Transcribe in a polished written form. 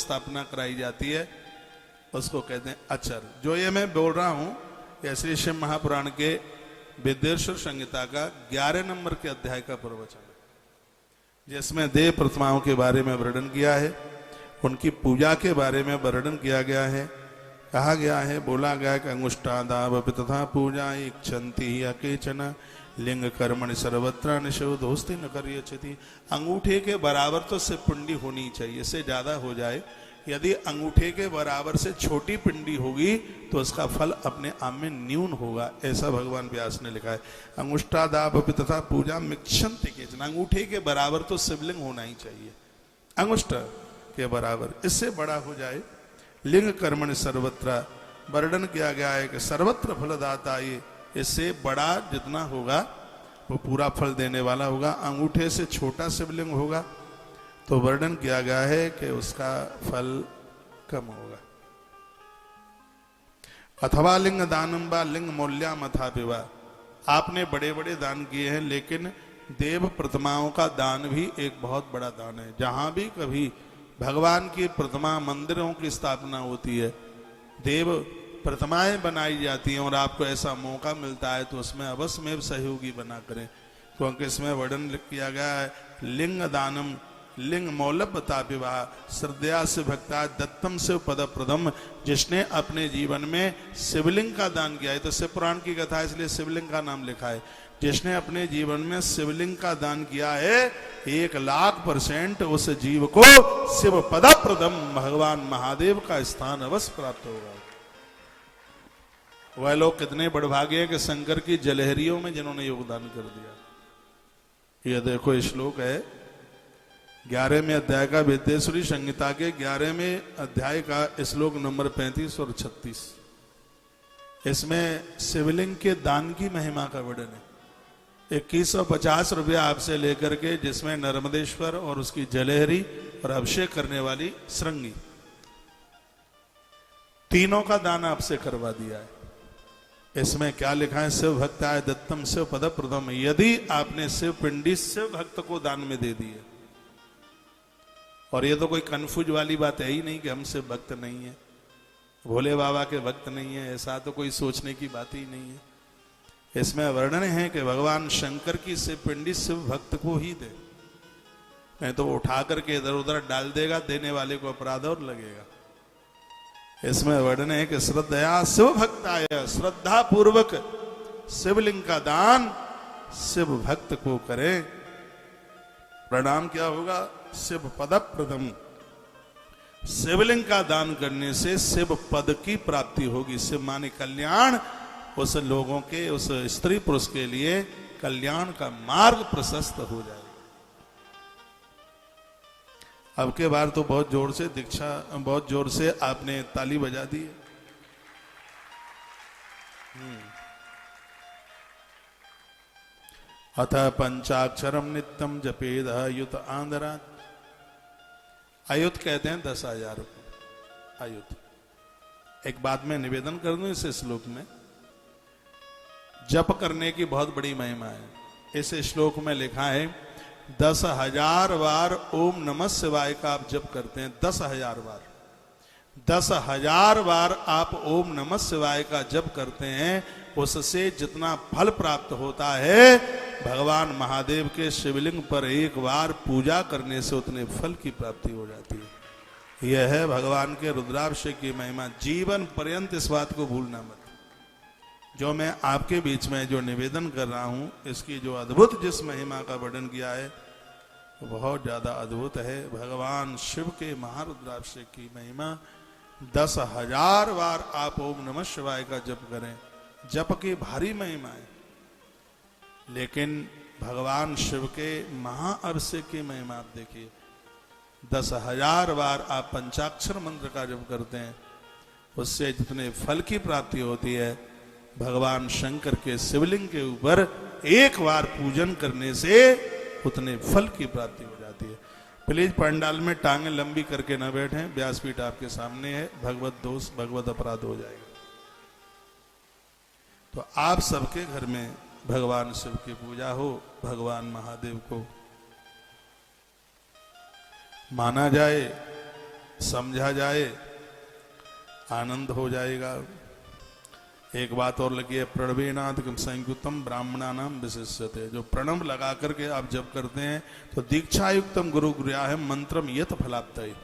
स्थापना कराई जाती है उसको कहते हैं अचर। जो ये मैं बोल रहा हूं यह श्री शिव महापुराण के विद्येश्वर संहिता का 11 नंबर के अध्याय का प्रवचन है, जिसमें देव प्रतिमाओं के बारे में वर्णन किया है, उनकी पूजा के बारे में वर्णन किया गया है। कहा गया है, बोला गया कि अंगुष्ठादाव तथा पूजा इच्छन्ति अकेचन लिंग कर्मणि सर्वत्र निशो दोस्ती न करियचति। अंगूठे के बराबर तो सिर्फ पिंडी होनी चाहिए, इससे ज्यादा हो जाए, यदि अंगूठे के बराबर से छोटी पिंडी होगी तो उसका फल अपने आप में न्यून होगा, ऐसा भगवान व्यास ने लिखा है। अंगुष्ठादाव तथा पूजा मिक्षन्ति केचन, अंगूठे के बराबर तो शिवलिंग होना ही चाहिए, अंगुष्ठ के बराबर, इससे बड़ा हो जाए। लिंग कर्मणि सर्वत्र, वर्णन किया गया है कि सर्वत्र फलदाता, ये इससे बड़ा जितना होगा वो पूरा फल देने वाला होगा। अंगूठे से छोटा शिवलिंग होगा तो वर्णन किया गया है कि उसका फल कम होगा। अथवा लिंग दानम व लिंग मूल्याम अथा विवा, आपने बड़े बड़े दान किए हैं, लेकिन देव प्रतिमाओं का दान भी एक बहुत बड़ा दान है। जहां भी कभी भगवान की प्रतिमा मंदिरों की स्थापना होती है, देव प्रतिमाएं बनाई जाती हैं और आपको ऐसा मौका मिलता है तो उसमें अवश्य में सहयोगी बना करें, क्योंकि इसमें वर्णन किया गया है लिंग दानम लिंग मौलभता विवाह श्रद्धा से भक्ता दत्तम से पद प्रदम, जिसने अपने जीवन में शिवलिंग का दान किया है, तो शिव पुराण की कथा है इसलिए शिवलिंग का नाम लिखा है, जिसने अपने जीवन में शिवलिंग का दान किया है 1,00,000% उस जीव को शिव पद प्रदम भगवान महादेव का स्थान अवश्य प्राप्त होगा। वह लोग कितने बड़भागे हैं कि शंकर की जलहरियों में जिन्होंने योगदान कर दिया। यह देखो श्लोक है 11वें अध्याय का विद्येश्वरी संहिता के 11वें अध्याय का श्लोक नंबर 35 और 36। इसमें शिवलिंग के दान की महिमा का वर्णन है। 2150 रुपया आपसे लेकर के, जिसमें नर्मदेश्वर और उसकी जलहरी और अभिषेक करने वाली श्रृंगी, तीनों का दान आपसे करवा दिया है। इसमें क्या लिखा है, शिव भक्ताय दत्तम शिव पद प्रदम, यदि आपने शिव पिंडी शिव भक्त को दान में दे दी है। और ये तो कोई कंफ्यूज वाली बात है ही नहीं कि हम शिव भक्त नहीं है, भोले बाबा के भक्त नहीं है, ऐसा तो कोई सोचने की बात ही नहीं है। इसमें वर्णन है कि भगवान शंकर की शिव पिंडी शिव भक्त को ही दे, नहीं तो वो उठा करके इधर उधर डाल देगा, देने वाले को अपराध और लगेगा। इसमें वर्णन है कि श्रद्धया शिव भक्ताय, श्रद्धा पूर्वक शिवलिंग का दान शिव भक्त को करें, प्रणाम क्या होगा, शिव पद प्रदम, शिवलिंग का दान करने से शिव पद की प्राप्ति होगी। शिव माने कल्याण, उस लोगों के, उस स्त्री पुरुष के लिए कल्याण का मार्ग प्रशस्त हो जाएगा। अब के बार तो बहुत जोर से दीक्षा, बहुत जोर से आपने ताली बजा दी है। अथ पंचाक्षरम नित्यम जपेद अयुत आंध्रा, अयुत कहते हैं 10,000 रुपये अयुत। एक बात मैं निवेदन कर दूं इस श्लोक में, जप करने की बहुत बड़ी महिमा है। इस श्लोक में लिखा है 10,000 बार ओम नमः शिवाय का आप जप करते हैं, 10,000 बार, 10,000 बार आप ओम नमः शिवाय का जप करते हैं, उससे जितना फल प्राप्त होता है भगवान महादेव के शिवलिंग पर एक बार पूजा करने से उतने फल की प्राप्ति हो जाती है। यह है भगवान के रुद्राभिषेक की महिमा। जीवन पर्यंत इस बात को भूलना मत। जो मैं आपके बीच में जो निवेदन कर रहा हूं, इसकी जो अद्भुत जिस महिमा का वर्णन किया है वो बहुत ज्यादा अद्भुत है। भगवान शिव के महारुद्राभिषेक की महिमा, 10,000 बार आप ओम नमः शिवाय का जप करें, जप की भारी महिमा है। लेकिन भगवान शिव के महाअभिषेक की महिमा आप देखिए, 10,000 बार आप पंचाक्षर मंत्र का जप करते हैं, उससे जितने फल की प्राप्ति होती है, भगवान शंकर के शिवलिंग के ऊपर एक बार पूजन करने से उतने फल की प्राप्ति हो जाती है। प्लीज पंडाल में टांगे लंबी करके न बैठें, व्यासपीठ आपके सामने है, भगवत दोष भगवत अपराध हो जाएगा। तो आप सबके घर में भगवान शिव की पूजा हो, भगवान महादेव को माना जाए, समझा जाए आनंद हो जाएगा। एक बात और लगी है, प्रणवेनाथ संयुक्तम ब्राह्मणानाम विशिष्यते। जो प्रणव लगा करके आप जब करते हैं तो दीक्षायुक्तम गुरु गृह्य मंत्रम यत फलाप्तये।